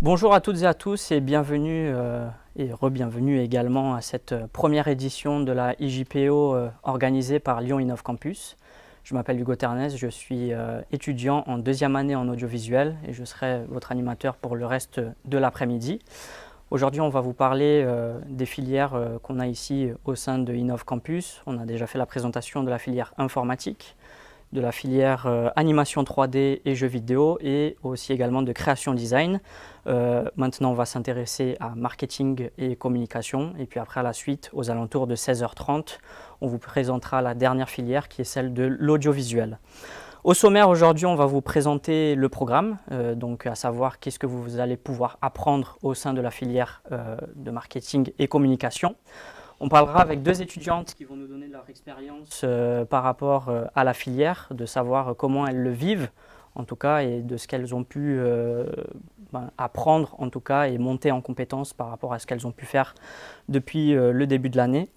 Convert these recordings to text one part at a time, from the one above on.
Bonjour à toutes et à tous et bienvenue et re-bienvenue également à cette première édition de la IJPO organisée par Lyon Innov Campus. Je m'appelle Hugo Ternès, je suis étudiant en deuxième année en audiovisuel et je serai votre animateur pour le reste de l'après-midi. Aujourd'hui, on va vous parler des filières qu'on a ici au sein de Innov Campus. On a déjà fait la présentation de la filière informatique, de la filière animation 3D et jeux vidéo et aussi également de création design. Maintenant, on va s'intéresser à marketing et communication et puis après à la suite, aux alentours de 16h30, on vous présentera la dernière filière qui est celle de l'audiovisuel. Au sommaire, aujourd'hui, on va vous présenter le programme, donc à savoir qu'est-ce que vous allez pouvoir apprendre au sein de la filière de marketing et communication. On parlera avec deux étudiantes qui vont nous donner leur expérience par rapport à la filière, de savoir comment elles le vivent en tout cas et de ce qu'elles ont pu apprendre en tout cas et monter en compétences par rapport à ce qu'elles ont pu faire depuis le début de l'année.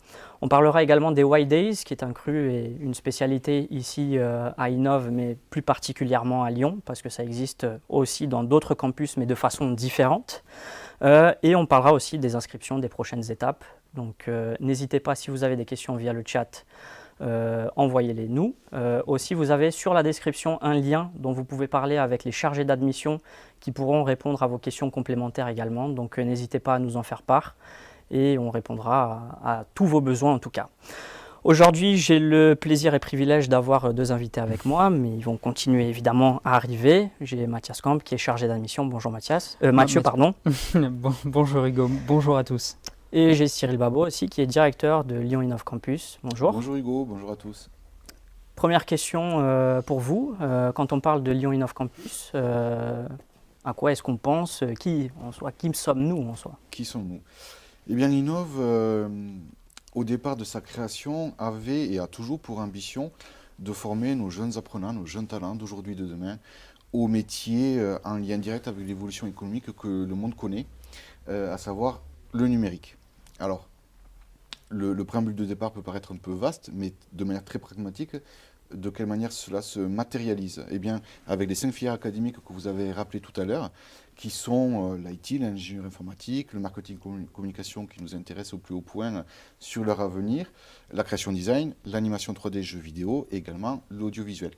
On parlera également des White Days, qui est un cru et une spécialité ici à Innov, mais plus particulièrement à Lyon, parce que ça existe aussi dans d'autres campus, mais de façon différente. Et on parlera aussi des inscriptions des prochaines étapes. Donc n'hésitez pas, si vous avez des questions via le chat, envoyez-les nous. Aussi, vous avez sur la description un lien dont vous pouvez parler avec les chargés d'admission qui pourront répondre à vos questions complémentaires également. Donc n'hésitez pas à nous en faire part et on répondra à tous vos besoins en tout cas. Aujourd'hui, j'ai le plaisir et privilège d'avoir deux invités avec moi, mais ils vont continuer évidemment à arriver. J'ai Mathias Camp qui est chargé d'admission. Bonjour Mathias. Mathieu, pardon. Bonjour Hugo, bonjour à tous. Et j'ai Cyril Babot aussi qui est directeur de Lyon Innov Campus. Bonjour. Bonjour Hugo, bonjour à tous. Première question pour vous. Quand on parle de Lyon Innov Campus, à quoi est-ce qu'on pense? Qui sommes-nous en soi? Qui sommes-nous? Eh bien, Innov, au départ de sa création, avait et a toujours pour ambition de former nos jeunes apprenants, nos jeunes talents d'aujourd'hui et de demain aux métiers en lien direct avec l'évolution économique que le monde connaît, à savoir le numérique. Alors, le préambule de départ peut paraître un peu vaste, mais de manière très pragmatique, de quelle manière cela se matérialise? Eh bien, avec les 5 filières académiques que vous avez rappelées tout à l'heure, qui sont l'IT, l'ingénierie informatique, le marketing communication qui nous intéresse au plus haut point sur leur avenir, la création design, l'animation 3D, jeux vidéo et également l'audiovisuel.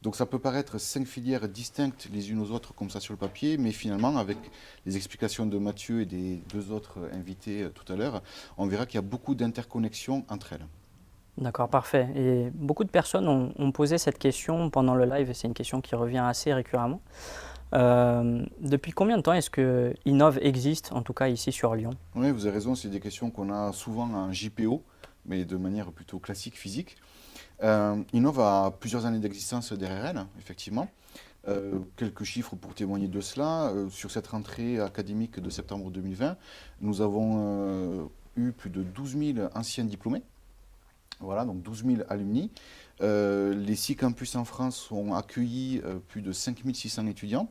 Donc ça peut paraître 5 filières distinctes les unes aux autres comme ça sur le papier, mais finalement avec les explications de Mathieu et des deux autres invités tout à l'heure, on verra qu'il y a beaucoup d'interconnexions entre elles. D'accord, parfait. Et beaucoup de personnes ont posé cette question pendant le live et c'est une question qui revient assez récurremment. Depuis combien de temps est-ce que Innov existe, en tout cas ici sur Lyon? Oui, vous avez raison, c'est des questions qu'on a souvent en JPO, mais de manière plutôt classique, physique. Innov a plusieurs années d'existence derrière elle, effectivement. Quelques chiffres pour témoigner de cela. Sur cette rentrée académique de septembre 2020, nous avons eu plus de 12 000 anciens diplômés. Voilà, donc 12 000 alumni. Les 6 campus en France ont accueilli plus de 5 600 étudiants.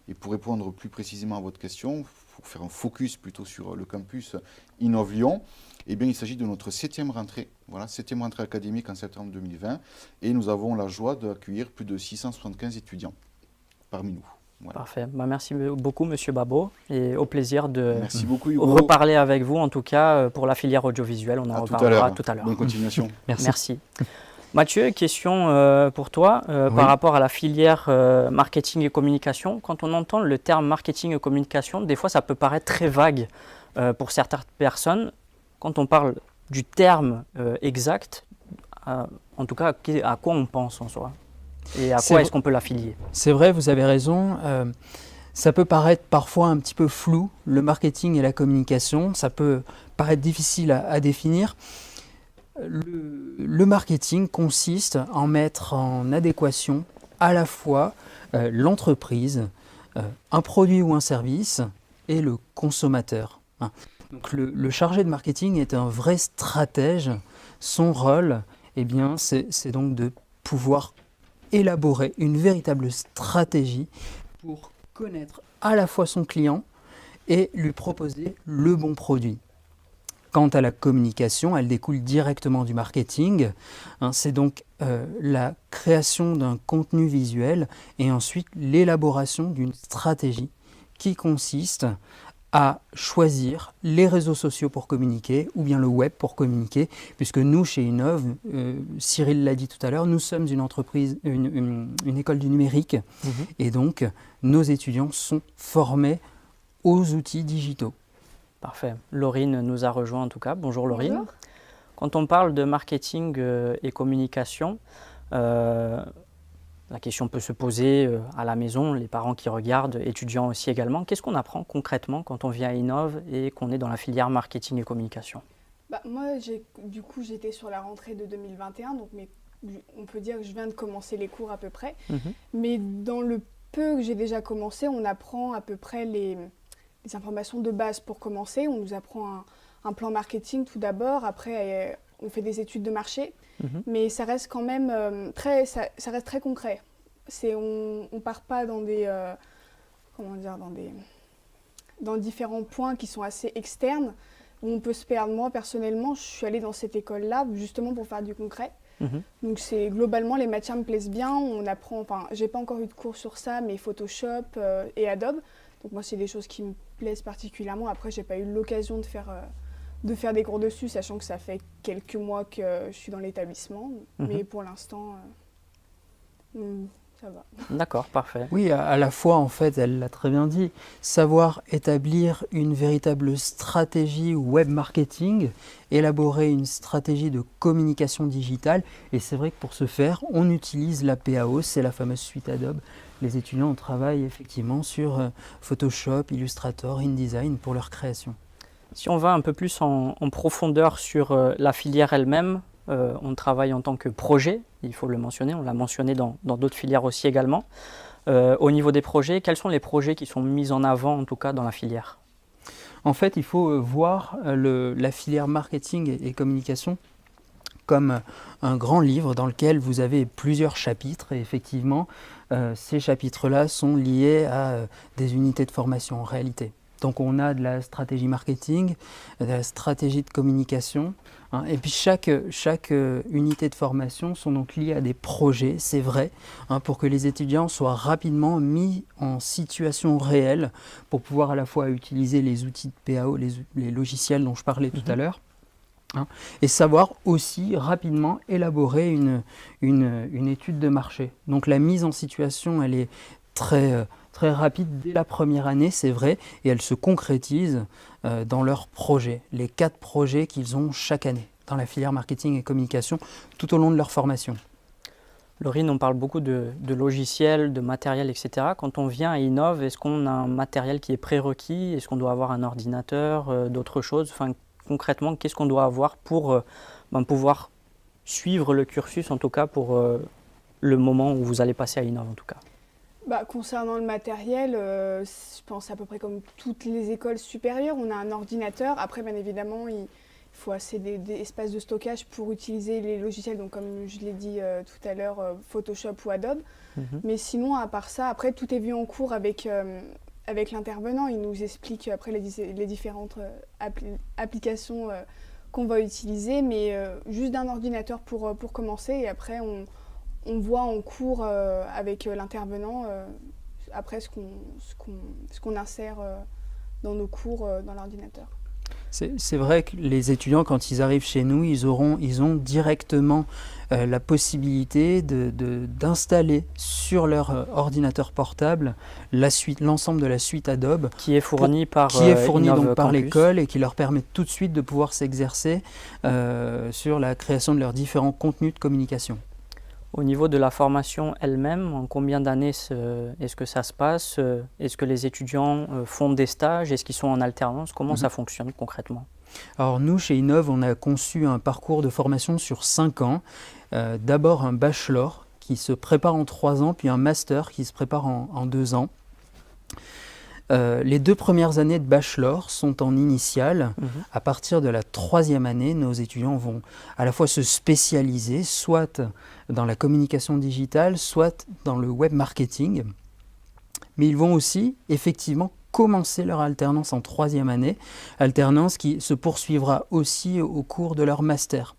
Et pour répondre plus précisément à votre question, pour faire un focus plutôt sur le campus Innov Lyon, eh bien, il s'agit de notre 7e rentrée. Voilà, 7e rentrée académique en septembre 2020. Et nous avons la joie d'accueillir plus de 675 étudiants parmi nous. Voilà. Parfait. Merci beaucoup, Monsieur Babot, et au plaisir de Merci beaucoup, Hugo. reparler avec vous, en tout cas pour la filière audiovisuelle. On en reparlera tout à l'heure. Bonne continuation. Merci. Mathieu, question pour toi Oui. par rapport à la filière marketing et communication. Quand on entend le terme marketing et communication, des fois ça peut paraître très vague pour certaines personnes. Quand on parle du terme exact, en tout cas, à quoi on pense en soi? Et à quoi est-ce qu'on peut l'affilier? C'est vrai, vous avez raison. Ça peut paraître parfois un petit peu flou, le marketing et la communication. Ça peut paraître difficile à définir. Le marketing consiste en mettre en adéquation à la fois l'entreprise, un produit ou un service et le consommateur. Donc le chargé de marketing est un vrai stratège. Son rôle, eh bien, c'est donc de pouvoir élaborer une véritable stratégie pour connaître à la fois son client et lui proposer le bon produit. Quant à la communication, elle découle directement du marketing. C'est donc la création d'un contenu visuel et ensuite l'élaboration d'une stratégie qui consiste à choisir les réseaux sociaux pour communiquer ou bien le web pour communiquer, puisque nous, chez Innov, Cyril l'a dit tout à l'heure, nous sommes une entreprise, une école du numérique, et donc nos étudiants sont formés aux outils digitaux. Parfait. Laurine nous a rejoint en tout cas. Bonjour Laurine. Bonjour. Quand on parle de marketing et communication, la question peut se poser à la maison, les parents qui regardent, étudiants aussi également. Qu'est-ce qu'on apprend concrètement quand on vient à Innov et qu'on est dans la filière marketing et communication? Moi, j'étais sur la rentrée de 2021, donc on peut dire que je viens de commencer les cours à peu près. Mais dans le peu que j'ai déjà commencé, on apprend à peu près les informations de base pour commencer. On nous apprend un plan marketing tout d'abord, après on fait des études de marché. Mais ça reste quand même ça reste très concret. On ne part pas dans dans différents points qui sont assez externes, où on peut se perdre. Moi, personnellement, je suis allée dans cette école-là justement pour faire du concret. Donc globalement, les matières me plaisent bien. On apprend, j'ai pas encore eu de cours sur ça, mais Photoshop et Adobe. Donc moi, c'est des choses qui me plaisent particulièrement. Après, j'ai pas eu l'occasion de faire des cours dessus, sachant que ça fait quelques mois que je suis dans l'établissement. Mais pour l'instant, ça va. D'accord, parfait. Oui, à la fois, en fait, elle l'a très bien dit, savoir établir une véritable stratégie web marketing, élaborer une stratégie de communication digitale. Et c'est vrai que pour ce faire, on utilise la PAO, c'est la fameuse suite Adobe. Les étudiants travaillent effectivement sur Photoshop, Illustrator, InDesign pour leur création. Si on va un peu plus en profondeur sur la filière elle-même, on travaille en tant que projet, il faut le mentionner, on l'a mentionné dans d'autres filières aussi également. Au niveau des projets, quels sont les projets qui sont mis en avant en tout cas dans la filière? En fait, il faut voir la filière marketing et communication comme un grand livre dans lequel vous avez plusieurs chapitres. Et effectivement, ces chapitres-là sont liés à des unités de formation en réalité. Donc on a de la stratégie marketing, de la stratégie de communication, et puis chaque unité de formation sont donc liées à des projets, c'est vrai, pour que les étudiants soient rapidement mis en situation réelle pour pouvoir à la fois utiliser les outils de PAO, les logiciels dont je parlais tout à l'heure, et savoir aussi rapidement élaborer une étude de marché. Donc la mise en situation, elle est très rapide dès la première année, c'est vrai, et elle se concrétise dans leurs projets, les 4 projets qu'ils ont chaque année dans la filière marketing et communication tout au long de leur formation. Laurine, on parle beaucoup de logiciels, de matériel, etc. Quand on vient à Innov, est-ce qu'on a un matériel qui est prérequis? Est-ce qu'on doit avoir un ordinateur, d'autres choses? Enfin, concrètement, qu'est-ce qu'on doit avoir pour pouvoir suivre le cursus, en tout cas pour le moment où vous allez passer à Innov en tout cas? Concernant le matériel, je pense à peu près comme toutes les écoles supérieures, on a un ordinateur. Après, bien évidemment, il faut assez d'espace de stockage pour utiliser les logiciels, donc comme je l'ai dit tout à l'heure, Photoshop ou Adobe. Mais sinon, à part ça, après, tout est vu en cours avec l'intervenant. Il nous explique après les différentes applications qu'on va utiliser, mais juste d'un ordinateur pour commencer. Et après, on voit en cours avec l'intervenant après ce qu'on insère dans nos cours dans l'ordinateur. C'est vrai que les étudiants, quand ils arrivent chez nous, ils ont directement la possibilité d'installer sur leur ordinateur portable l'ensemble de la suite Adobe qui est fournie par l'école et qui leur permet tout de suite de pouvoir s'exercer sur la création de leurs différents contenus de communication. Au niveau de la formation elle-même, en combien d'années est-ce que ça se passe? Est-ce que les étudiants font des stages? Est-ce qu'ils sont en alternance? Comment ça fonctionne concrètement? Alors nous, chez Innov, on a conçu un parcours de formation sur 5 ans. D'abord un bachelor qui se prépare en 3 ans, puis un master qui se prépare en 2 ans. Les 2 premières années de bachelor sont en initiale. À partir de la 3e année, nos étudiants vont à la fois se spécialiser, soit dans la communication digitale, soit dans le web marketing. Mais ils vont aussi effectivement commencer leur alternance en 3e année, alternance qui se poursuivra aussi au cours de leur master.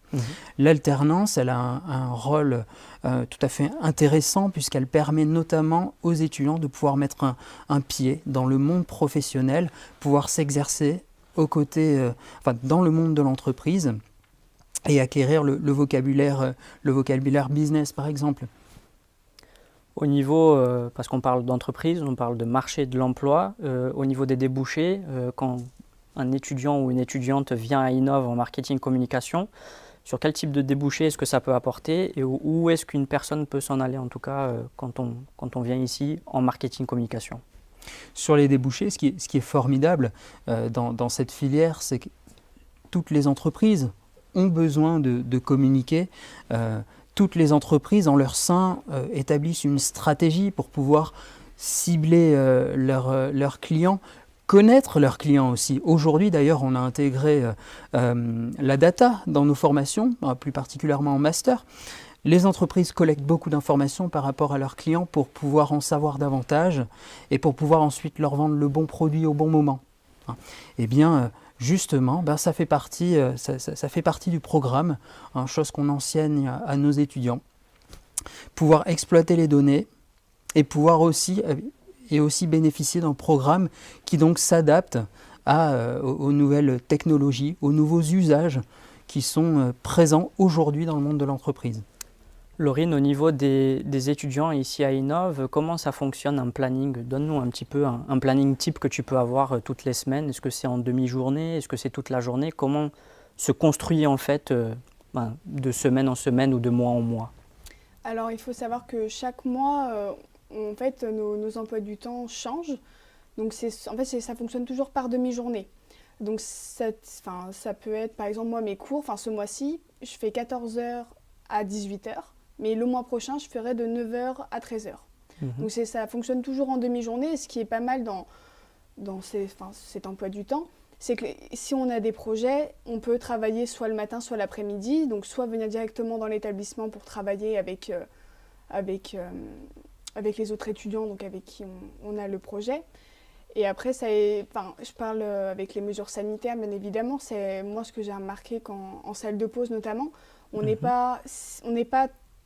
L'alternance, elle a un rôle tout à fait intéressant puisqu'elle permet notamment aux étudiants de pouvoir mettre un pied dans le monde professionnel, pouvoir s'exercer dans le monde de l'entreprise et acquérir le vocabulaire business par exemple. Au niveau, parce qu'on parle d'entreprise, on parle de marché de l'emploi, au niveau des débouchés, quand un étudiant ou une étudiante vient à Innov en marketing communication, sur quel type de débouchés est-ce que ça peut apporter et où est-ce qu'une personne peut s'en aller, en tout cas quand on vient ici en marketing communication? Sur les débouchés, ce qui est formidable dans cette filière, c'est que toutes les entreprises ont besoin de communiquer. Toutes les entreprises en leur sein établissent une stratégie pour pouvoir cibler leurs clients, connaître leurs clients aussi. Aujourd'hui d'ailleurs on a intégré la data dans nos formations, plus particulièrement en master. Les entreprises collectent beaucoup d'informations par rapport à leurs clients pour pouvoir en savoir davantage et pour pouvoir ensuite leur vendre le bon produit au bon moment. Eh bien, justement, ça fait partie du programme, chose qu'on enseigne à nos étudiants. Pouvoir exploiter les données et pouvoir aussi bénéficier d'un programme qui donc s'adapte aux nouvelles technologies, aux nouveaux usages qui sont présents aujourd'hui dans le monde de l'entreprise. Laurine, au niveau des étudiants ici à Innov, comment ça fonctionne un planning? Donne-nous un petit peu un planning type que tu peux avoir toutes les semaines. Est-ce que c'est en demi-journée? Est-ce que c'est toute la journée? Comment se construit en fait de semaine en semaine ou de mois en mois? Alors il faut savoir que chaque mois, en fait, nos emplois du temps changent. Donc ça fonctionne toujours par demi-journée. Donc ça peut être, par exemple, moi mes cours, ce mois-ci, je fais 14h à 18h. Mais le mois prochain, je ferai de 9h à 13h. Donc ça fonctionne toujours en demi-journée. Et ce qui est pas mal dans cet emploi du temps, c'est que si on a des projets, on peut travailler soit le matin, soit l'après-midi. Donc soit venir directement dans l'établissement pour travailler avec les autres étudiants, donc avec qui on a le projet. Et après, je parle avec les mesures sanitaires, bien évidemment. C'est moi ce que j'ai remarqué en salle de pause notamment. On n'est pas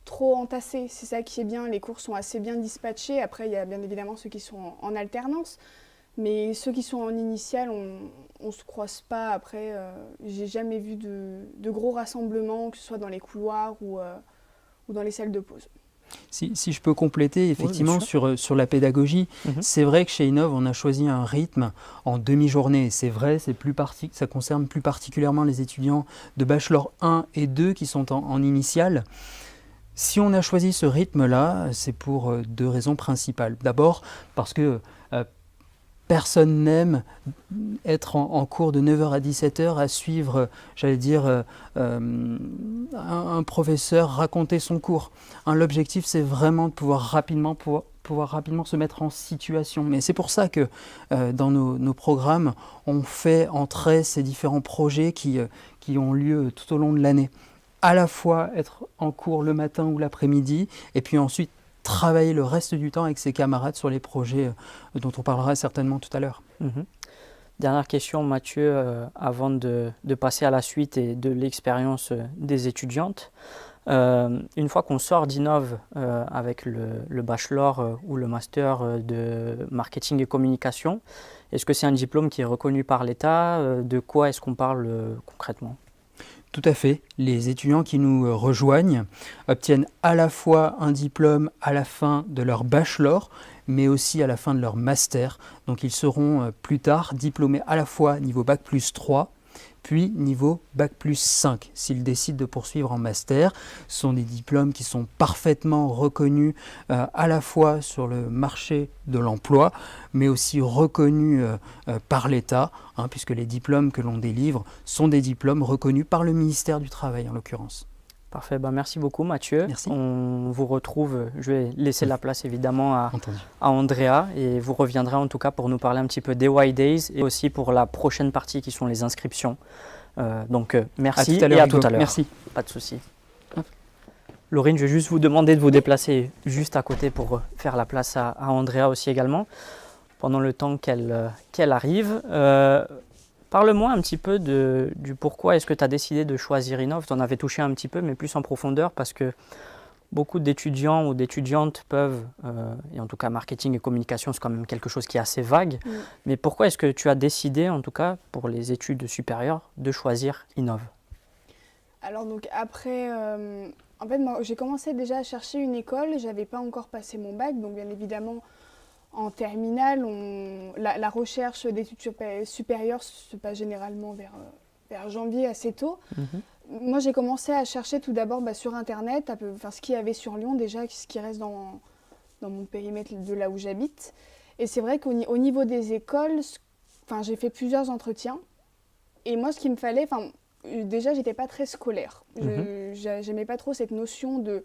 trop entassés, c'est ça qui est bien, les cours sont assez bien dispatchés. Après il y a bien évidemment ceux qui sont en alternance, mais ceux qui sont en initiale, on se croise pas. Après j'ai jamais vu de gros rassemblements, que ce soit dans les couloirs ou dans les salles de pause. Si je peux compléter effectivement sur la pédagogie, c'est vrai que chez Innov on a choisi un rythme en demi-journée. C'est vrai, ça concerne plus particulièrement les étudiants de bachelor 1 et 2 qui sont en initiale. Si on a choisi ce rythme-là, c'est pour deux raisons principales. D'abord, parce que personne n'aime être en cours de 9h à 17h à suivre, un professeur raconter son cours. L'objectif, c'est vraiment de pouvoir rapidement se mettre en situation. Mais c'est pour ça que dans nos programmes, on fait entrer ces différents projets qui ont lieu tout au long de l'année. À la fois être en cours le matin ou l'après-midi, et puis ensuite travailler le reste du temps avec ses camarades sur les projets dont on parlera certainement tout à l'heure. Dernière question, Mathieu, avant de passer à la suite et de l'expérience des étudiantes. Une fois qu'on sort d'Innov avec le bachelor ou le master de marketing et communication, est-ce que c'est un diplôme qui est reconnu par l'État? De quoi est-ce qu'on parle concrètement? Tout à fait. Les étudiants qui nous rejoignent obtiennent à la fois un diplôme à la fin de leur bachelor, mais aussi à la fin de leur master. Donc ils seront plus tard diplômés à la fois niveau Bac plus 3, puis niveau Bac plus 5, s'ils décident de poursuivre en master. Ce sont des diplômes qui sont parfaitement reconnus à la fois sur le marché de l'emploi, mais aussi reconnus par l'État, puisque les diplômes que l'on délivre sont des diplômes reconnus par le ministère du Travail en l'occurrence. Parfait, merci beaucoup Mathieu. Merci. On vous retrouve, je vais laisser la place évidemment à Andrea et vous reviendrez en tout cas pour nous parler un petit peu des Y-Days et aussi pour la prochaine partie qui sont les inscriptions. Merci et à tout à l'heure. Merci. Pas de souci. Laurine, je vais juste vous demander de vous déplacer juste à côté pour faire la place à Andrea aussi également. Pendant le temps qu'elle arrive, Parle-moi un petit peu du pourquoi est-ce que tu as décidé de choisir Innov. Tu en avais touché un petit peu, mais plus en profondeur, parce que beaucoup d'étudiants ou d'étudiantes peuvent, et en tout cas marketing et communication, c'est quand même quelque chose qui est assez vague, mais pourquoi est-ce que tu as décidé, en tout cas pour les études supérieures, de choisir Innov? Alors donc après, en fait moi j'ai commencé déjà à chercher une école, j'avais pas encore passé mon bac, donc bien évidemment en terminale, la recherche d'études supérieures se passe généralement vers janvier assez tôt. Moi j'ai commencé à chercher tout d'abord sur internet, ce qu'il y avait sur Lyon déjà, ce qui reste dans mon périmètre de là où j'habite. Et c'est vrai qu'au niveau des écoles, j'ai fait plusieurs entretiens. Et moi ce qu'il me fallait, déjà j'étais pas très scolaire. J'aimais pas trop cette notion de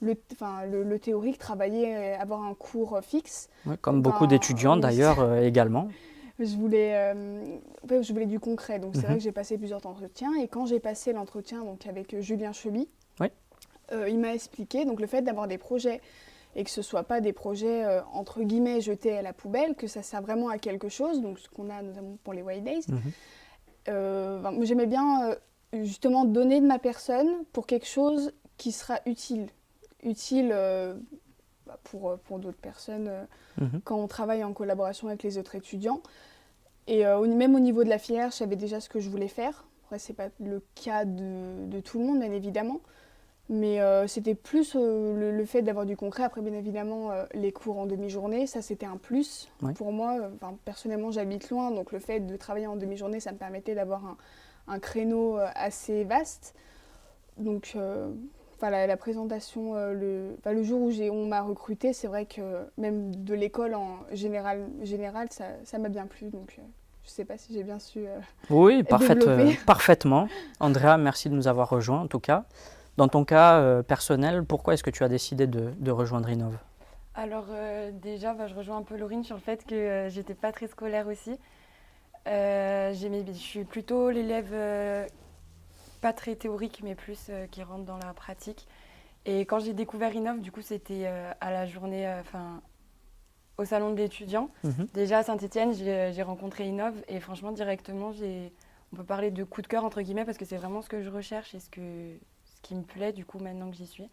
le théorique, travailler, avoir un cours fixe. Ouais, comme beaucoup d'étudiants d'ailleurs également. Je voulais du concret, donc c'est vrai que j'ai passé plusieurs entretiens. Et quand j'ai passé l'entretien donc, avec Julien Cheby, il m'a expliqué donc, le fait d'avoir des projets et que ce ne soit pas des projets entre guillemets jetés à la poubelle, que ça sert vraiment à quelque chose, donc ce qu'on a notamment pour les White Days. J'aimais bien justement donner de ma personne pour quelque chose qui sera utile pour d'autres personnes quand on travaille en collaboration avec les autres étudiants. Et même au niveau de la filière, je savais déjà ce que je voulais faire. Après, ce n'est pas le cas de tout le monde, bien évidemment. Mais c'était plus le fait d'avoir du concret. Après, bien évidemment, les cours en demi-journée, ça, c'était un plus pour moi. Personnellement, j'habite loin, donc le fait de travailler en demi-journée, ça me permettait d'avoir un créneau assez vaste. Donc, la présentation, le jour où on m'a recrutée, c'est vrai que même de l'école en général ça m'a bien plu. Donc, je ne sais pas si j'ai bien su Oui, développer. Parfaitement. Andrea, merci de nous avoir rejoints en tout cas. Dans ton cas personnel, pourquoi est-ce que tu as décidé de rejoindre Innov? Alors déjà, je rejoins un peu Laurine sur le fait que j'étais pas très scolaire aussi. Je suis plutôt l'élève pas très théorique, mais plus qui rentre dans la pratique. Et quand j'ai découvert Innov, du coup, c'était à la journée, au salon de l'étudiant. Déjà à Saint-Étienne, j'ai rencontré Innov et franchement, directement, on peut parler de coup de cœur, entre guillemets, parce que c'est vraiment ce que je recherche et ce qui me plaît, du coup, maintenant que j'y suis.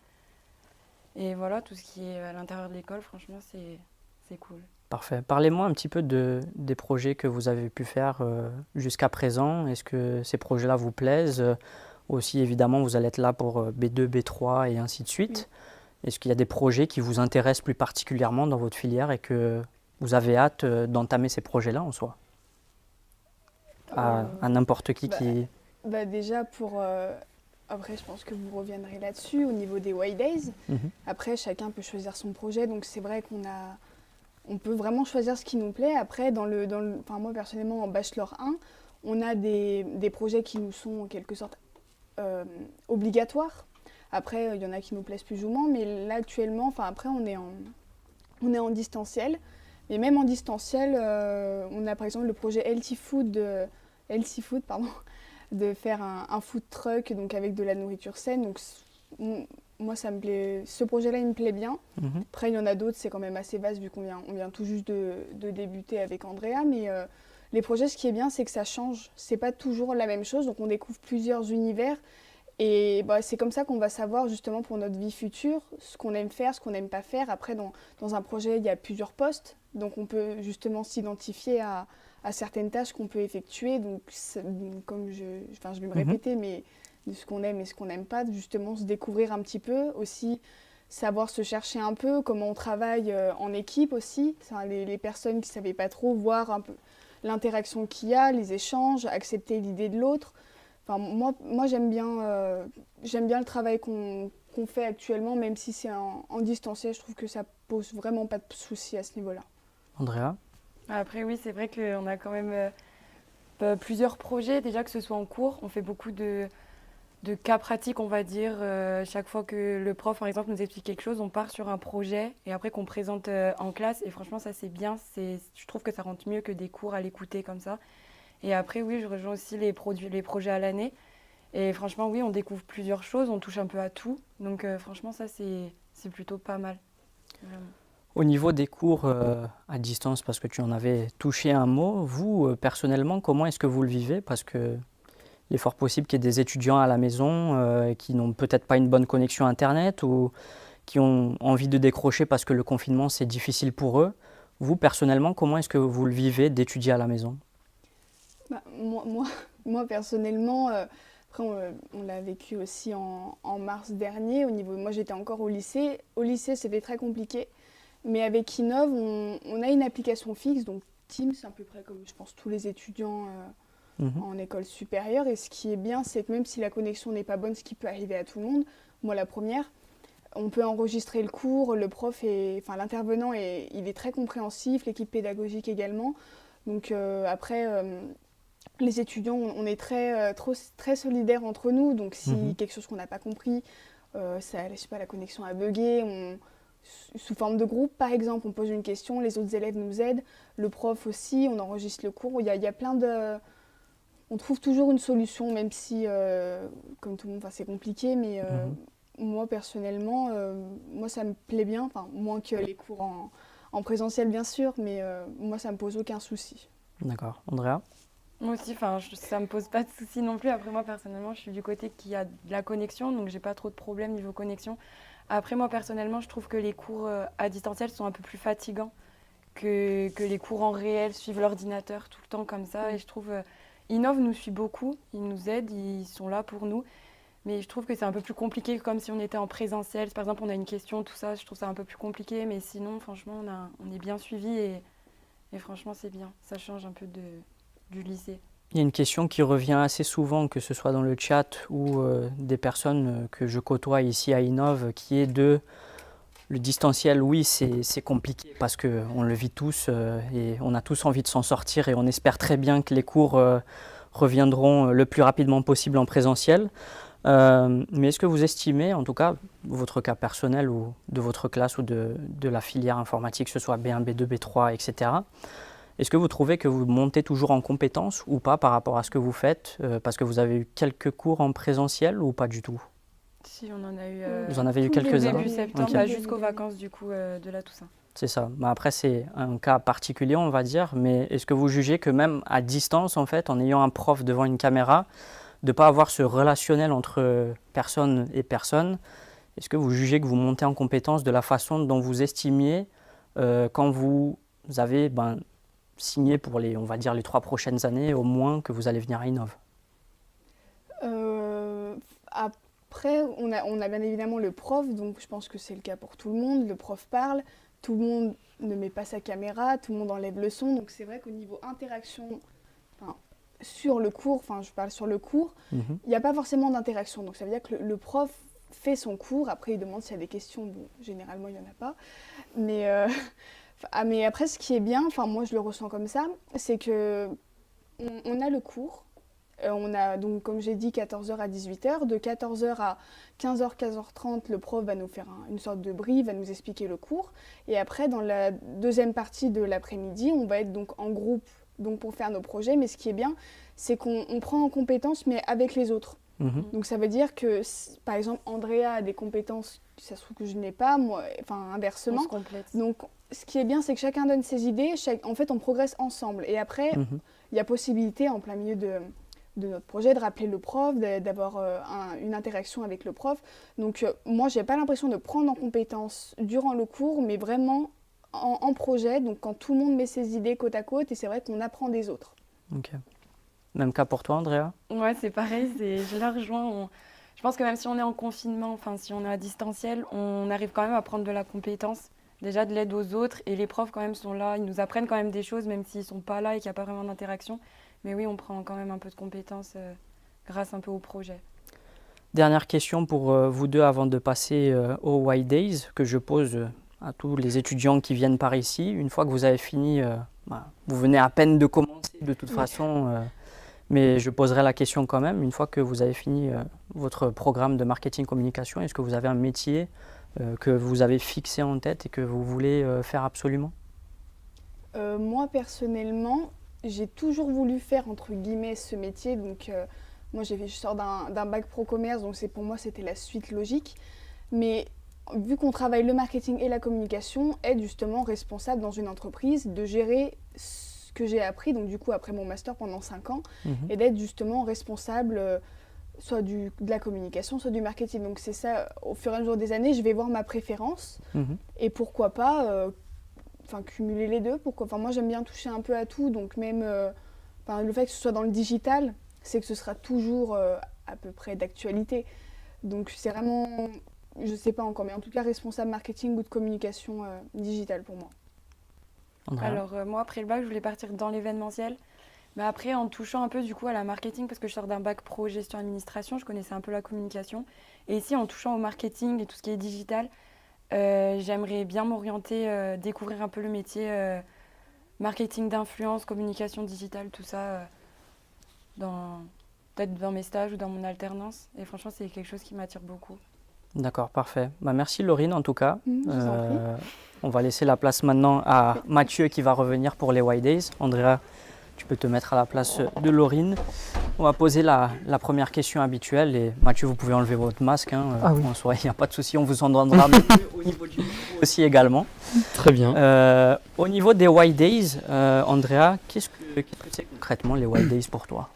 Et voilà, tout ce qui est à l'intérieur de l'école, franchement, c'est cool. Parfait. Parlez-moi un petit peu des projets que vous avez pu faire jusqu'à présent. Est-ce que ces projets-là vous plaisent? Aussi, évidemment, vous allez être là pour B2, B3 et ainsi de suite. Est-ce qu'il y a des projets qui vous intéressent plus particulièrement dans votre filière et que vous avez hâte d'entamer ces projets-là en soi? À n'importe qui Déjà, après, je pense que vous reviendrez là-dessus, au niveau des White Days. Après, chacun peut choisir son projet, donc c'est vrai on peut vraiment choisir ce qui nous plaît. Après, moi, personnellement, en Bachelor 1, on a des projets qui nous sont en quelque sorte obligatoires. Après, il y en a qui nous plaisent plus ou moins, mais là, actuellement, après, on est en distanciel. Mais même en distanciel, on a par exemple le projet Healthy Food, de faire un food truck donc avec de la nourriture saine. Donc, moi, ça me plaît. Ce projet-là, il me plaît bien. Après, il y en a d'autres, c'est quand même assez vaste vu qu'on vient tout juste de débuter avec Andrea. Mais les projets, ce qui est bien, c'est que ça change. C'est pas toujours la même chose. Donc, on découvre plusieurs univers. Et c'est comme ça qu'on va savoir justement pour notre vie future ce qu'on aime faire, ce qu'on n'aime pas faire. Après, dans un projet, il y a plusieurs postes. Donc, on peut justement s'identifier à certaines tâches qu'on peut effectuer. Donc, comme je vais me répéter, mais de ce qu'on aime et ce qu'on n'aime pas, justement se découvrir un petit peu, aussi savoir se chercher un peu, comment on travaille en équipe aussi, les personnes qui ne savaient pas trop, voir un peu l'interaction qu'il y a, les échanges, accepter l'idée de l'autre. Moi j'aime bien le travail qu'on fait actuellement, même si c'est en distanciel, je trouve que ça pose vraiment pas de soucis à ce niveau-là. Andrea? Après oui, c'est vrai qu'on a quand même plusieurs projets, déjà que ce soit en cours, on fait beaucoup de cas pratiques, on va dire. Chaque fois que le prof, par exemple, nous explique quelque chose, on part sur un projet et après qu'on présente en classe. Et franchement, ça, c'est bien. Je trouve que ça rentre mieux que des cours à l'écouter comme ça. Et après, oui, je rejoins aussi les projets à l'année. Et franchement, oui, on découvre plusieurs choses, on touche un peu à tout. Donc franchement, ça, c'est plutôt pas mal. Vraiment. Au niveau des cours à distance, parce que tu en avais touché un mot, vous, personnellement, comment est-ce que vous le vivez? Parce que il est fort possible qu'il y ait des étudiants à la maison qui n'ont peut-être pas une bonne connexion Internet ou qui ont envie de décrocher parce que le confinement, c'est difficile pour eux. Vous, personnellement, comment est-ce que vous le vivez d'étudier à la maison? Bah, moi, personnellement, après on l'a vécu aussi en mars dernier. Moi j'étais encore au lycée. Au lycée c'était très compliqué. Mais avec Innov, on a une application fixe, donc Teams, à peu près comme je pense tous les étudiants en école supérieure. Et ce qui est bien, c'est que même si la connexion n'est pas bonne, ce qui peut arriver à tout le monde, moi la première, on peut enregistrer le cours, l'intervenant il est très compréhensif, l'équipe pédagogique également. Donc les étudiants, on est très solidaires entre nous. Donc si quelque chose qu'on n'a pas compris, je sais pas, la connexion a bugué, sous forme de groupe par exemple, on pose une question, les autres élèves nous aident, le prof aussi, on enregistre le cours. Il y a plein de... On trouve toujours une solution, même si, comme tout le monde, c'est compliqué, mais moi personnellement, moi ça me plaît bien, enfin moins que les cours en présentiel bien sûr, mais moi ça me pose aucun souci. D'accord. Andrea? Moi aussi, ça me pose pas de soucis non plus. Après, moi, personnellement, je suis du côté qui a de la connexion, donc j'ai pas trop de problèmes niveau connexion. Après, moi, personnellement, je trouve que les cours à distanciel sont un peu plus fatigants que les cours en réel, suivre l'ordinateur tout le temps comme ça. Et je trouve, Innov nous suit beaucoup, ils nous aident, ils sont là pour nous. Mais je trouve que c'est un peu plus compliqué, comme si on était en présentiel. Si, par exemple, on a une question, tout ça, je trouve ça un peu plus compliqué. Mais sinon, franchement, on est bien suivis et franchement, c'est bien. Ça change un peu du lycée. Il y a une question qui revient assez souvent, que ce soit dans le chat ou des personnes que je côtoie ici à Innov, qui est le distanciel. Oui, c'est compliqué parce qu'on le vit tous et on a tous envie de s'en sortir et on espère très bien que les cours reviendront le plus rapidement possible en présentiel. Mais est-ce que vous estimez, en tout cas, votre cas personnel ou de votre classe ou de la filière informatique, que ce soit B1, B2, B3, etc., est-ce que vous trouvez que vous montez toujours en compétences ou pas par rapport à ce que vous faites parce que vous avez eu quelques cours en présentiel ou pas du tout? Si, on en a eu. Vous en avez eu quelques-uns? Début septembre, Ok. jusqu'aux vacances du coup de la Toussaint. C'est ça. Bah après, c'est un cas particulier, on va dire, mais est-ce que vous jugez que même à distance, en fait, en ayant un prof devant une caméra, de ne pas avoir ce relationnel entre personne et personne, est-ce que vous jugez que vous montez en compétence de la façon dont vous estimiez quand vous avez signé pour on va dire, les 3 prochaines années au moins que vous allez venir à Innov? Après, on a bien évidemment le prof, donc je pense que c'est le cas pour tout le monde. Le prof parle, tout le monde ne met pas sa caméra, tout le monde enlève le son. Donc c'est vrai qu'au niveau interaction, sur le cours, je parle sur le cours, il n'y a pas forcément d'interaction. Donc ça veut dire que le prof fait son cours, après il demande s'il y a des questions. Bon, généralement il n'y en a pas. Mais après, ce qui est bien, moi je le ressens comme ça, c'est que on a le cours. On a donc, comme j'ai dit, 14h à 18h. De 14h à 15h, 15h30, le prof va nous faire une sorte de brief, va nous expliquer le cours. Et après, dans la deuxième partie de l'après-midi, on va être donc en groupe pour faire nos projets. Mais ce qui est bien, c'est qu'on prend en compétences, mais avec les autres. Donc ça veut dire que, par exemple, Andrea a des compétences, ça se trouve que je n'ai pas, moi, inversement. On se complète. Donc ce qui est bien, c'est que chacun donne ses idées, en fait on progresse ensemble. Et après, il y a possibilité, en plein milieu de notre projet, de rappeler le prof, d'avoir une interaction avec le prof. Donc moi, j'ai pas l'impression de prendre en compétence durant le cours, mais vraiment en projet, donc quand tout le monde met ses idées côte à côte, et c'est vrai qu'on apprend des autres. Ok. Même cas pour toi, Andrea? Ouais, c'est pareil, je la rejoins. Je pense que même si on est en confinement, si on est à distanciel, on arrive quand même à prendre de la compétence, déjà de l'aide aux autres, et les profs quand même sont là, ils nous apprennent quand même des choses, même s'ils sont pas là et qu'il n'y a pas vraiment d'interaction. Mais oui, on prend quand même un peu de compétences grâce un peu au projet. Dernière question pour vous deux avant de passer aux White Days, que je pose à tous les étudiants qui viennent par ici. Une fois que vous avez fini, vous venez à peine de commencer de toute façon, mais je poserai la question quand même. Une fois que vous avez fini votre programme de marketing communication, est-ce que vous avez un métier que vous avez fixé en tête et que vous voulez faire absolument? Moi, personnellement, j'ai toujours voulu faire, entre guillemets, ce métier. Donc, moi, je sors d'un bac pro commerce, donc pour moi, c'était la suite logique. Mais vu qu'on travaille le marketing et la communication, être justement responsable dans une entreprise, de gérer ce que j'ai appris, donc du coup après mon master pendant 5 ans, et d'être justement responsable soit de la communication, soit du marketing. Donc c'est ça, au fur et à mesure des années, je vais voir ma préférence, et pourquoi pas cumuler les deux. Moi j'aime bien toucher un peu à tout, donc même le fait que ce soit dans le digital, c'est que ce sera toujours à peu près d'actualité. Donc c'est vraiment, je ne sais pas encore, mais en tout cas responsable marketing ou de communication digitale pour moi. Andrea? Alors moi, après le bac, je voulais partir dans l'événementiel. Mais après, en touchant un peu du coup à la marketing, parce que je sors d'un bac pro gestion administration, je connaissais un peu la communication. Et ici, en touchant au marketing et tout ce qui est digital, j'aimerais bien m'orienter, découvrir un peu le métier marketing d'influence, communication digitale, tout ça, peut-être dans mes stages ou dans mon alternance. Et franchement, c'est quelque chose qui m'attire beaucoup. D'accord, parfait. Merci Laurine en tout cas. Je vous en prie. On va laisser la place maintenant à Mathieu qui va revenir pour les White Days. Andrea, tu peux te mettre à la place de Laurine. On va poser la première question habituelle et Mathieu, vous pouvez enlever votre masque. Ah oui. En soi, il n'y a pas de souci, on vous en donnera au niveau du micro aussi également. Très bien. Au niveau des White Days, Andrea, qu'est-ce que c'est concrètement les White Days pour toi?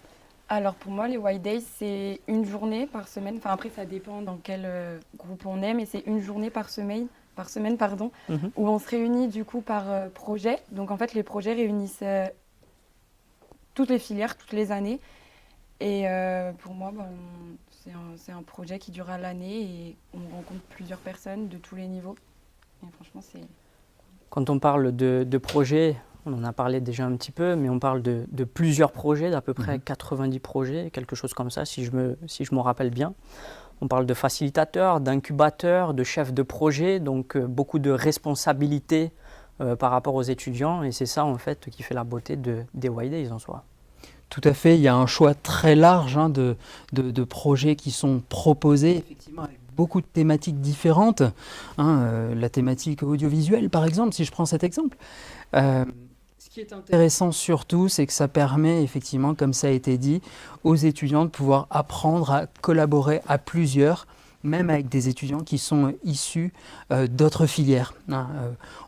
Alors pour moi, les White Days, c'est une journée par semaine. Enfin après, ça dépend dans quel groupe on est, mais c'est une journée par semaine, où on se réunit du coup par projet. Donc en fait, les projets réunissent toutes les filières, toutes les années. Et pour moi, c'est un projet qui durera l'année et on rencontre plusieurs personnes de tous les niveaux. Et franchement, c'est... Quand on parle de projets, on en a parlé déjà un petit peu, mais on parle de plusieurs projets, d'à peu près 90 projets, quelque chose comme ça, si je me rappelle bien. On parle de facilitateurs, d'incubateurs, de chefs de projet, donc beaucoup de responsabilités par rapport aux étudiants. Et c'est ça, en fait, qui fait la beauté des White Days en soi. Tout à fait, il y a un choix très large de projets qui sont proposés, effectivement, avec beaucoup de thématiques différentes. La thématique audiovisuelle, par exemple, si je prends cet exemple. Ce qui est intéressant surtout, c'est que ça permet effectivement, comme ça a été dit, aux étudiants de pouvoir apprendre à collaborer à plusieurs, même avec des étudiants qui sont issus d'autres filières.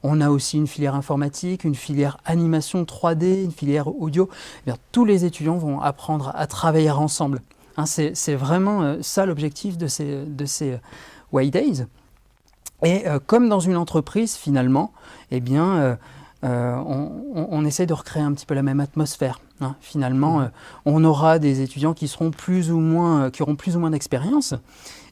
On a aussi une filière informatique, une filière animation 3D, une filière audio. Eh bien, tous les étudiants vont apprendre à travailler ensemble. C'est vraiment ça l'objectif de ces White Days. Et comme dans une entreprise, finalement, eh bien, on essaie de recréer un petit peu la même atmosphère. Finalement, on aura des étudiants qui auront plus ou moins d'expérience.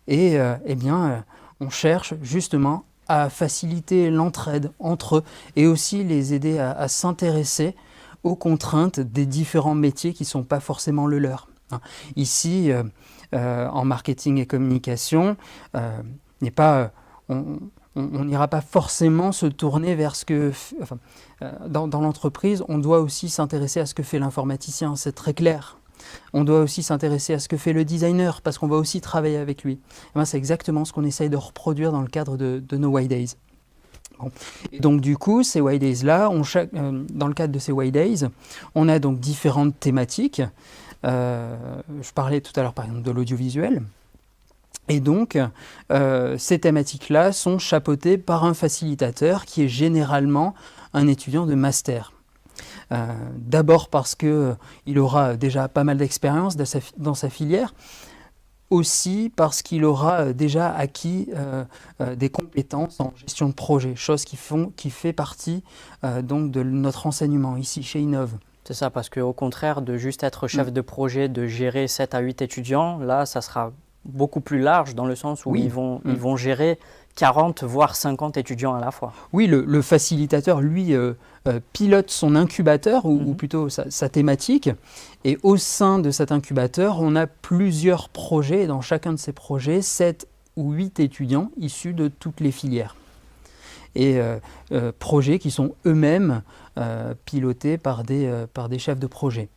Et eh bien, on cherche justement à faciliter l'entraide entre eux et aussi les aider à s'intéresser aux contraintes des différents métiers qui ne sont pas forcément le leur. Ici, en marketing et communication, on n'ira pas forcément se tourner vers ce que... dans l'entreprise, on doit aussi s'intéresser à ce que fait l'informaticien, c'est très clair. On doit aussi s'intéresser à ce que fait le designer, parce qu'on va aussi travailler avec lui. C'est exactement ce qu'on essaye de reproduire dans le cadre de nos White Days. Bon. Et donc du coup, ces White Days-là, dans le cadre de ces White Days, on a donc différentes thématiques. Je parlais tout à l'heure par exemple de l'audiovisuel. Et donc, ces thématiques-là sont chapeautées par un facilitateur qui est généralement un étudiant de master. D'abord parce qu'il aura déjà pas mal d'expérience dans sa filière, aussi parce qu'il aura déjà acquis des compétences en gestion de projet, chose qui fait partie donc de notre enseignement ici chez Innov. C'est ça, parce qu'au contraire de juste être chef de projet, de gérer 7 à 8 étudiants, là, ça sera beaucoup plus large dans le sens où ils vont gérer 40 voire 50 étudiants à la fois. Oui, le facilitateur, lui, pilote son incubateur, ou plutôt sa thématique, et au sein de cet incubateur, on a plusieurs projets, et dans chacun de ces projets, 7 ou 8 étudiants issus de toutes les filières. Et projets qui sont eux-mêmes pilotés par des chefs de projet.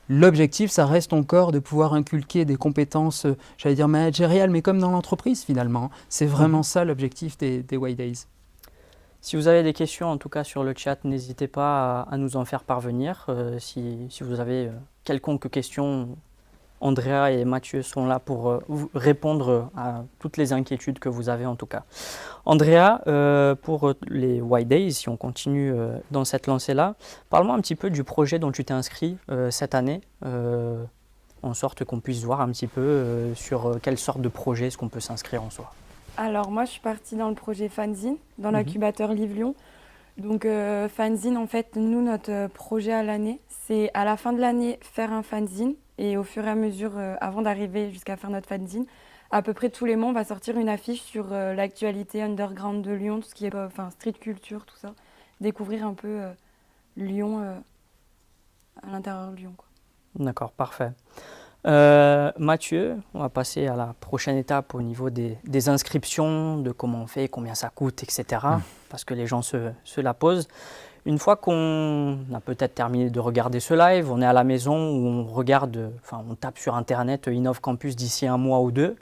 L'objectif, ça reste encore de pouvoir inculquer des compétences, j'allais dire managériales, mais comme dans l'entreprise finalement. C'est vraiment ça l'objectif des White Days. Si vous avez des questions, en tout cas sur le chat, n'hésitez pas à nous en faire parvenir. Si vous avez quelconque question, Andrea et Mathieu sont là pour vous répondre à toutes les inquiétudes que vous avez en tout cas. Andrea, pour les White Days, si on continue dans cette lancée-là, parle-moi un petit peu du projet dont tu t'es inscrit cette année, en sorte qu'on puisse voir un petit peu sur quelle sorte de projet est-ce qu'on peut s'inscrire en soi. Alors moi, je suis partie dans le projet Fanzine, dans l'incubateur Live Lyon. Donc Fanzine, en fait, nous, notre projet à l'année, c'est à la fin de l'année faire un fanzine et au fur et à mesure, avant d'arriver jusqu'à faire notre fanzine, à peu près tous les mois, on va sortir une affiche sur l'actualité underground de Lyon, tout ce qui est street culture, tout ça. Découvrir un peu Lyon à l'intérieur de Lyon, quoi. D'accord, parfait. Mathieu, on va passer à la prochaine étape au niveau des inscriptions, de comment on fait, combien ça coûte, etc. Parce que les gens se la posent. Une fois qu'on a peut-être terminé de regarder ce live, on est à la maison où on regarde, on tape sur Internet Innov Campus d'ici 1 mois ou 2.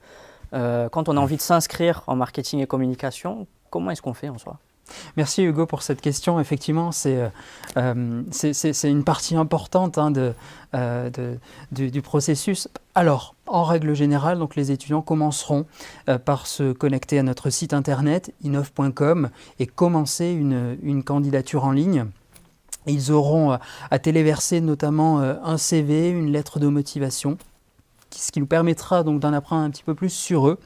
Quand on a envie de s'inscrire en marketing et communication, comment est-ce qu'on fait en soi ? Merci Hugo pour cette question. Effectivement, c'est une partie importante du processus. Alors, en règle générale, donc, les étudiants commenceront par se connecter à notre site internet innov.com et commencer une candidature en ligne. Ils auront à téléverser notamment un CV, une lettre de motivation, ce qui nous permettra donc d'en apprendre un petit peu plus sur eux.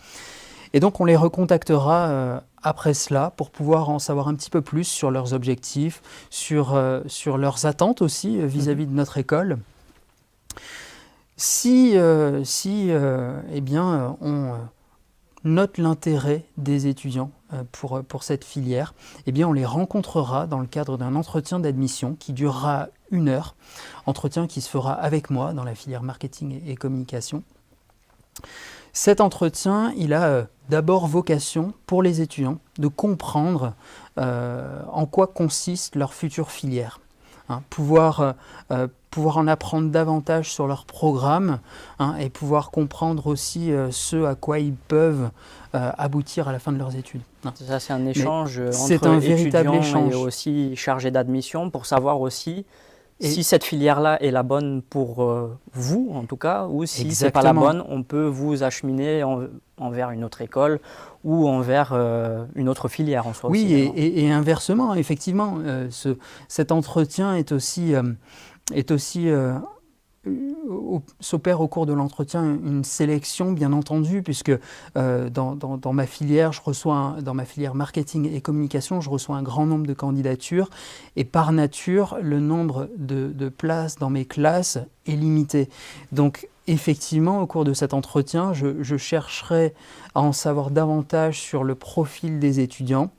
Et donc on les recontactera après cela pour pouvoir en savoir un petit peu plus sur leurs objectifs, sur leurs attentes aussi vis-à-vis de notre école. Si on note l'intérêt des étudiants pour cette filière, eh bien on les rencontrera dans le cadre d'un entretien d'admission qui durera 1 heure, entretien qui se fera avec moi dans la filière marketing et communication. Cet entretien, il a d'abord vocation pour les étudiants de comprendre en quoi consiste leur future filière. Pouvoir en apprendre davantage sur leur programme et pouvoir comprendre aussi ce à quoi ils peuvent aboutir à la fin de leurs études. Ça, c'est un échange c'est entre un véritable étudiants échange. et aussi chargés d'admission pour savoir aussi si cette filière-là est la bonne pour vous, en tout cas, ou si ce n'est pas la bonne, on peut vous acheminer envers une autre école ou envers une autre filière en soi. Oui, aussi, et inversement, effectivement, cet entretien s'opère au cours de l'entretien une sélection, bien entendu, puisque dans ma filière, dans ma filière marketing et communication, je reçois un grand nombre de candidatures et par nature, le nombre de places dans mes classes est limité. Donc, effectivement, au cours de cet entretien, je chercherai à en savoir davantage sur le profil des étudiants.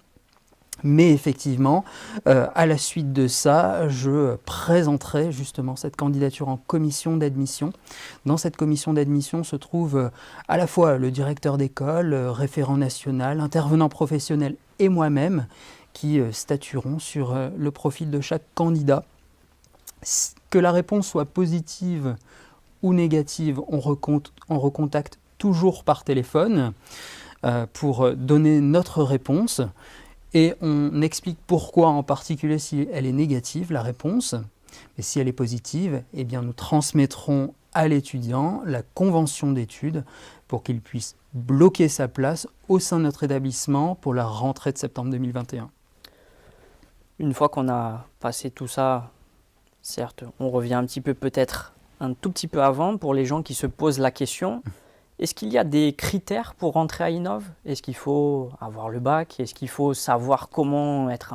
Mais effectivement, à la suite de ça, je présenterai justement cette candidature en commission d'admission. Dans cette commission d'admission se trouve à la fois le directeur d'école, référent national, intervenant professionnel et moi-même qui statueront sur le profil de chaque candidat. Que la réponse soit positive ou négative, on recontacte toujours par téléphone pour donner notre réponse. Et on explique pourquoi, en particulier si elle est négative, la réponse. Mais si elle est positive, eh bien nous transmettrons à l'étudiant la convention d'études pour qu'il puisse bloquer sa place au sein de notre établissement pour la rentrée de septembre 2021. Une fois qu'on a passé tout ça, certes, on revient un petit peu peut-être un tout petit peu avant pour les gens qui se posent la question. Est-ce qu'il y a des critères pour rentrer à Innov ? Est-ce qu'il faut avoir le bac ? Est-ce qu'il faut savoir comment être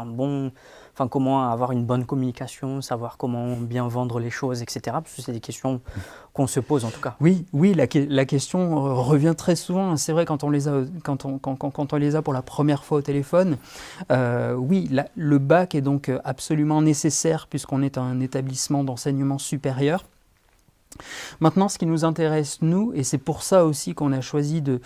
comment avoir une bonne communication, savoir comment bien vendre les choses, etc. Parce que c'est des questions qu'on se pose en tout cas. Oui, la question revient très souvent. C'est vrai quand on les a pour la première fois au téléphone. Le bac est donc absolument nécessaire puisqu'on est un établissement d'enseignement supérieur. Maintenant, ce qui nous intéresse, nous, et c'est pour ça aussi qu'on a choisi de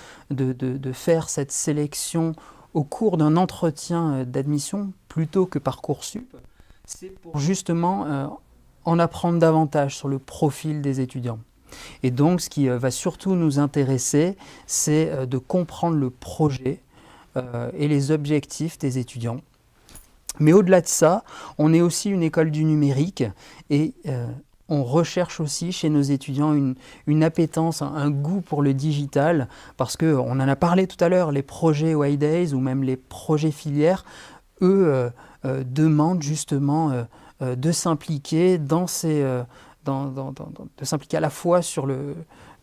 faire cette sélection au cours d'un entretien d'admission plutôt que Parcoursup, c'est pour justement en apprendre davantage sur le profil des étudiants. Et donc, ce qui va surtout nous intéresser, c'est de comprendre le projet et les objectifs des étudiants. Mais au-delà de ça, on est aussi une école du numérique et on recherche aussi chez nos étudiants une appétence, un goût pour le digital, parce qu'on en a parlé tout à l'heure, les projets White Days ou même les projets filières, eux demandent justement de s'impliquer de s'impliquer à la fois sur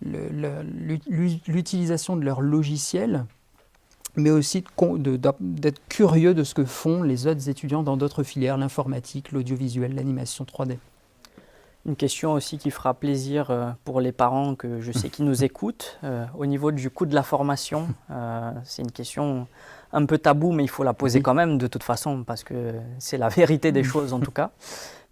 l'utilisation de leur logiciel, mais aussi d'être curieux de ce que font les autres étudiants dans d'autres filières, l'informatique, l'audiovisuel, l'animation 3D. Une question aussi qui fera plaisir pour les parents que je sais qui nous écoutent. Au niveau du coût de la formation, c'est une question un peu taboue, mais il faut la poser quand même de toute façon, parce que c'est la vérité des choses en tout cas.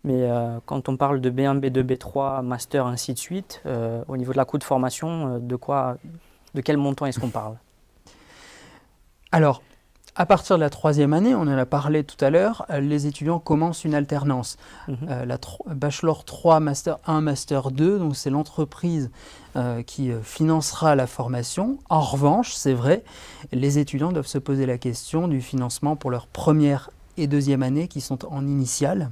Mais quand on parle de B1, B2, B3, master, ainsi de suite, au niveau de la coût de formation, de quel montant est-ce qu'on parle? Alors, à partir de la 3e année, on en a parlé tout à l'heure, les étudiants commencent une alternance. La Bachelor 3, Master 1, Master 2, donc c'est l'entreprise qui financera la formation. En revanche, c'est vrai, les étudiants doivent se poser la question du financement pour leur première et deuxième année qui sont en initiale.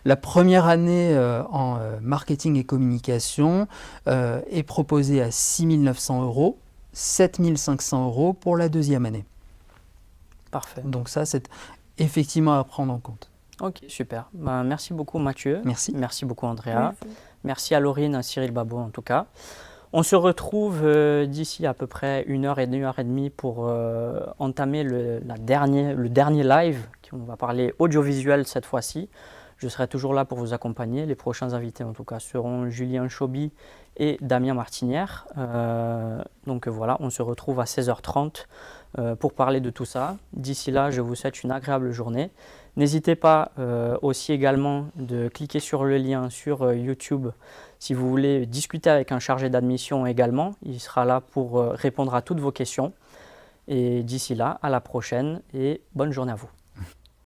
La première année en marketing et communication est proposée à 6 900 €, 7 500 € pour la deuxième année. Parfait. Donc ça, c'est effectivement à prendre en compte. Ok, super. Ben, merci beaucoup Mathieu. Merci. Merci beaucoup Andrea. Merci. Merci à Laurine, à Cyril Babot en tout cas. On se retrouve d'ici à peu près 1 heure et demie pour entamer le dernier live. On va parler audiovisuel cette fois-ci. Je serai toujours là pour vous accompagner. Les prochains invités en tout cas seront Julien Chauby et Damien Martinière. Donc voilà, on se retrouve à 16h30 pour parler de tout ça. D'ici là, je vous souhaite une agréable journée. N'hésitez pas aussi également de cliquer sur le lien sur YouTube si vous voulez discuter avec un chargé d'admission également. Il sera là pour répondre à toutes vos questions. Et d'ici là, à la prochaine et bonne journée à vous.